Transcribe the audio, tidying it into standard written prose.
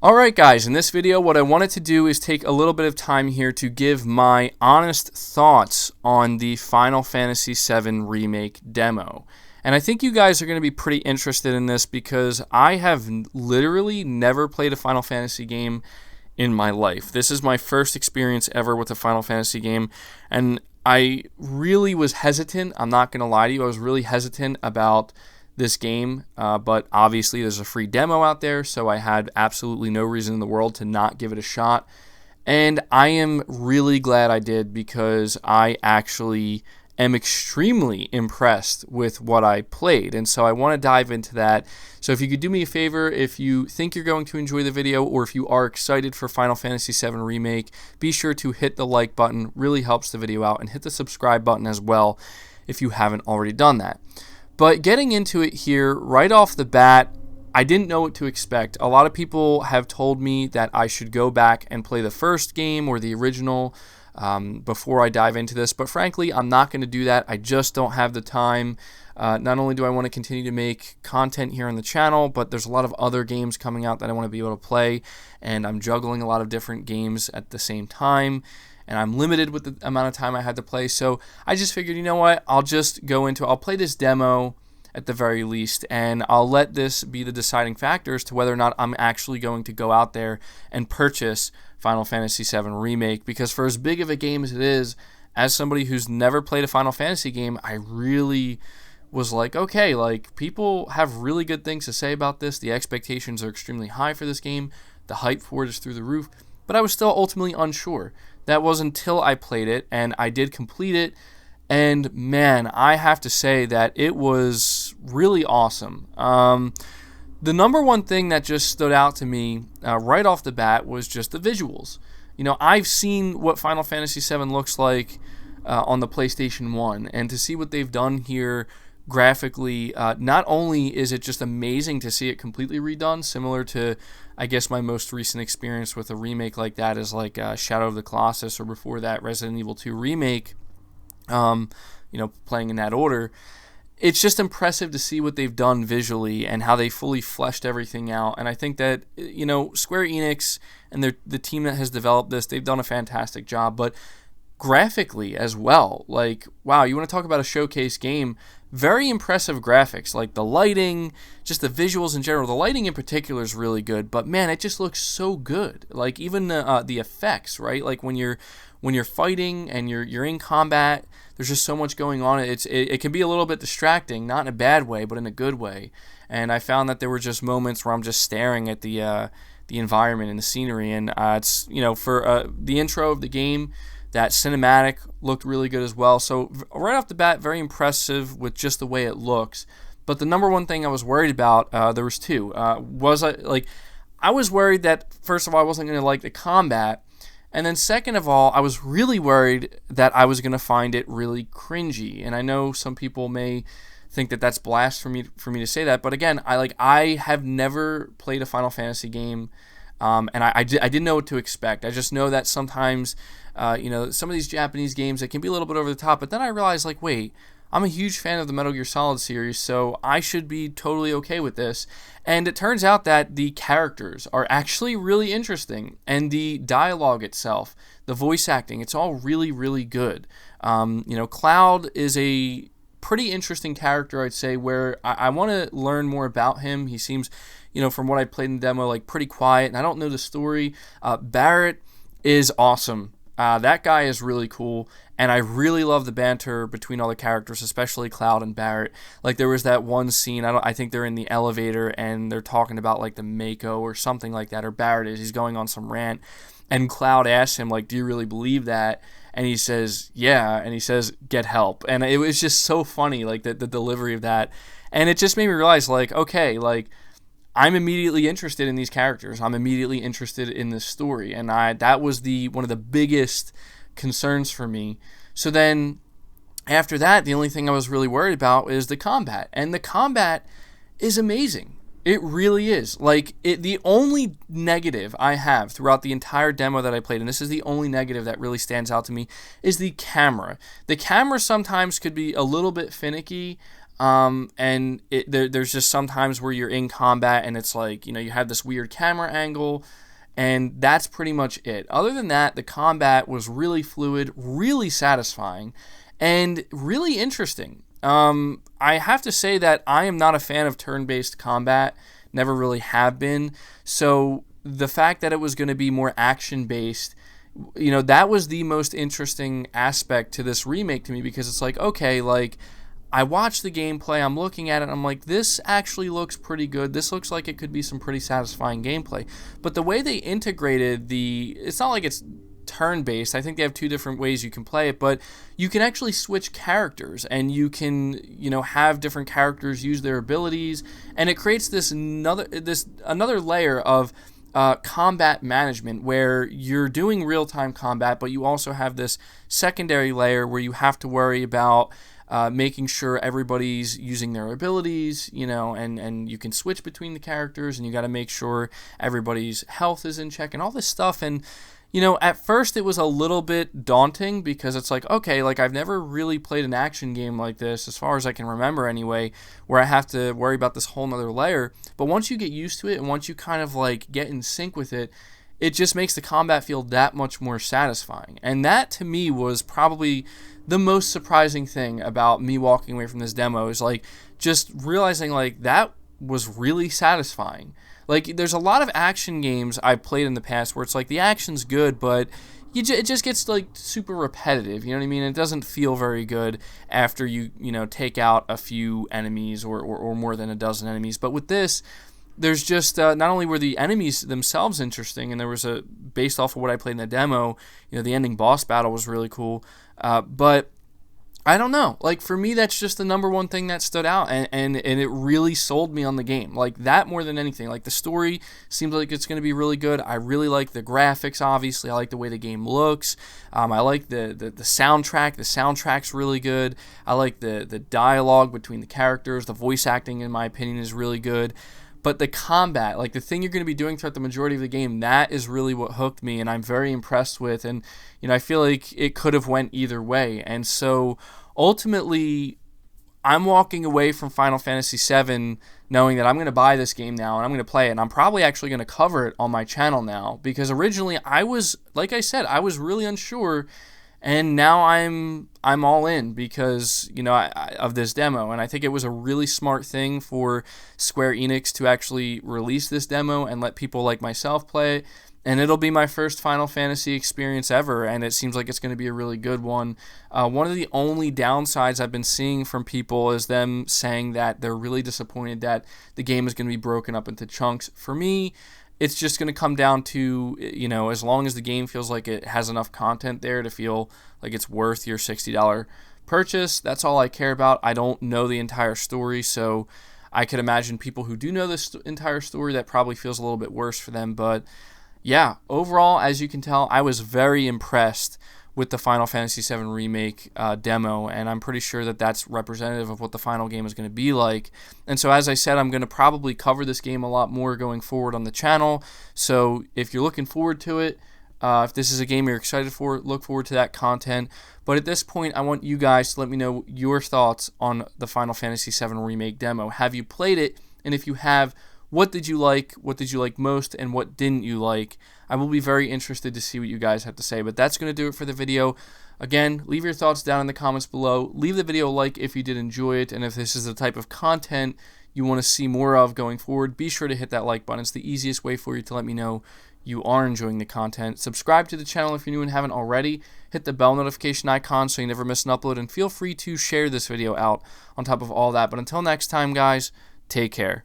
Alright guys, in this video what I wanted to do is take a little bit of time here to give my honest thoughts on the Final Fantasy VII Remake demo. And I think you guys are going to be pretty interested in this because I have literally never played a Final Fantasy game in my life. This is my first experience ever with a Final Fantasy game, and I really was hesitant. I'm not going to lie to you, I was really hesitant about this game, but obviously there's a free demo out there, so I had absolutely no reason in the world to not give it a shot. And I am really glad I did because I actually am extremely impressed with what I played, and so I want to dive into that. So if you could do me a favor, if you think you're going to enjoy the video or if you are excited for Final Fantasy VII Remake, be sure to hit the like button, really helps the video out, and hit the subscribe button as well if you haven't already done that. But getting into it here, right off the bat, I didn't know what to expect. A lot of people have told me that I should go back and play the first game or the original before I dive into this, but frankly, I'm not going to do that. I just don't have the time. Not only do I want to continue to make content here on the channel, but there's a lot of other games coming out that I want to be able to play, and I'm juggling a lot of different games at the same time, and I'm limited with the amount of time I had to play, so I just figured, you know what, I'll play this demo at the very least, and I'll let this be the deciding factor as to whether or not I'm actually going to go out there and purchase Final Fantasy VII Remake, because for as big of a game as it is, as somebody who's never played a Final Fantasy game, I really was like, okay, like, people have really good things to say about this, the expectations are extremely high for this game, the hype for it is through the roof, but I was still ultimately unsure. That was until I played it, and I did complete it, and man, I have to say that it was really awesome. The number one thing that just stood out to me right off the bat was just the visuals. You know, I've seen what Final Fantasy VII looks like on the PlayStation 1, and to see what they've done here graphically, not only is it just amazing to see it completely redone, similar to, I guess, my most recent experience with a remake like that is like Shadow of the Colossus, or before that, Resident Evil 2 Remake, playing in that order. It's just impressive to see what they've done visually and how they fully fleshed everything out. And I think that, Square Enix and the team that has developed this, they've done a fantastic job. But graphically as well, like, wow, you want to talk about a showcase game, very impressive graphics, like the lighting, just the visuals in general. The lighting in particular is really good, but man, it just looks so good. Like, even the effects, right? Like when you're fighting and you're in combat, there's just so much going on. It can be a little bit distracting, not in a bad way, but in a good way. And I found that there were just moments where I'm just staring at the environment and the scenery, and it's, for the intro of the game, that cinematic looked really good as well. So right off the bat, very impressive with just the way it looks. But the number one thing I was worried about, there was two. I was worried that, first of all, I wasn't going to like the combat. And then second of all, I was really worried that I was going to find it really cringy. And I know some people may think that that's blasphemy for me to say that. But again, I have never played a Final Fantasy game. And I didn't know what to expect. I just know that sometimes, some of these Japanese games, they can be a little bit over the top. But then I realized, like, wait, I'm a huge fan of the Metal Gear Solid series, so I should be totally okay with this. And it turns out that the characters are actually really interesting. And the dialogue itself, the voice acting, it's all really, really good. Cloud is a pretty interesting character, I'd say, where I want to learn more about him. He seems, from what I played in the demo, like pretty quiet, and I don't know the story. Barrett is awesome. That guy is really cool, and I really love the banter between all the characters, especially Cloud and Barrett. Like, there was that one scene, I think they're in the elevator, and they're talking about, like, the Mako or something like that, or Barrett he's going on some rant, and Cloud asks him, like, do you really believe that? And he says, yeah, and he says, get help. And it was just so funny, like, the delivery of that. And it just made me realize, like, okay, like, I'm immediately interested in these characters. I'm immediately interested in this story. And that was one of the biggest concerns for me. So then, after that, the only thing I was really worried about is the combat. And the combat is amazing. It really is. Like, the only negative I have throughout the entire demo that I played, and this is the only negative that really stands out to me, is the camera. The camera sometimes could be a little bit finicky. And there's just sometimes where you're in combat and it's like, you have this weird camera angle, and that's pretty much it. Other than that, the combat was really fluid, really satisfying, and really interesting. I have to say that I am not a fan of turn-based combat, never really have been, so the fact that it was going to be more action-based, that was the most interesting aspect to this remake to me, because it's like, okay, like, I watched the gameplay, I'm looking at it, I'm like, this actually looks pretty good. This looks like it could be some pretty satisfying gameplay. But the way they integrated it's not like it's turn-based. I think they have two different ways you can play it, but you can actually switch characters, and you can, have different characters use their abilities, and it creates another layer of combat management where you're doing real-time combat, but you also have this secondary layer where you have to worry about making sure everybody's using their abilities, and you can switch between the characters, and you got to make sure everybody's health is in check and all this stuff. And, at first it was a little bit daunting, because it's like, okay, like, I've never really played an action game like this, as far as I can remember anyway, where I have to worry about this whole nother layer. But once you get used to it, and once you kind of like get in sync with it, it just makes the combat feel that much more satisfying. And that, to me, was probably the most surprising thing about me walking away from this demo, is like just realizing like that was really satisfying. Like, there's a lot of action games I've played in the past where it's like the action's good, but it just gets like super repetitive, you know what I mean? It doesn't feel very good after you take out a few enemies or more than a dozen enemies. But with this, there's just not only were the enemies themselves interesting, and there was based off of what I played in the demo, the ending boss battle was really cool, but I don't know, like, for me, that's just the number one thing that stood out, and it really sold me on the game, like, that more than anything. Like, the story seems like it's going to be really good. I really like the graphics, obviously. I like the way the game looks. I like the soundtrack. The soundtrack's really good. I like the dialogue between the characters. The voice acting, in my opinion, is really good. But the combat, like the thing you're going to be doing throughout the majority of the game, that is really what hooked me, and I'm very impressed with. And, I feel like it could have went either way. And so, ultimately, I'm walking away from Final Fantasy VII knowing that I'm going to buy this game now, and I'm going to play it. And I'm probably actually going to cover it on my channel now, because originally I was, like I said, I was really unsure. And now I'm all in because, of this demo. And I think it was a really smart thing for Square Enix to actually release this demo and let people like myself play it. And it'll be my first Final Fantasy experience ever, and it seems like it's going to be a really good one. One of the only downsides I've been seeing from people is them saying that they're really disappointed that the game is going to be broken up into chunks. For me, it's just going to come down to, as long as the game feels like it has enough content there to feel like it's worth your $60 purchase, that's all I care about. I don't know the entire story, so I could imagine people who do know this entire story, that probably feels a little bit worse for them. But yeah, overall, as you can tell, I was very impressed with the Final Fantasy VII Remake demo, and I'm pretty sure that that's representative of what the final game is going to be like. And so, as I said, I'm going to probably cover this game a lot more going forward on the channel. So if you're looking forward to it, if this is a game you're excited for, look forward to that content. But at this point, I want you guys to let me know your thoughts on the Final Fantasy VII Remake demo. Have you played it? And if you have, what did you like? What did you like most? And what didn't you like? I will be very interested to see what you guys have to say. But that's going to do it for the video. Again, leave your thoughts down in the comments below. Leave the video a like if you did enjoy it. And if this is the type of content you want to see more of going forward, be sure to hit that like button. It's the easiest way for you to let me know you are enjoying the content. Subscribe to the channel if you're new and haven't already. Hit the bell notification icon so you never miss an upload. And feel free to share this video out on top of all that. But until next time, guys, take care.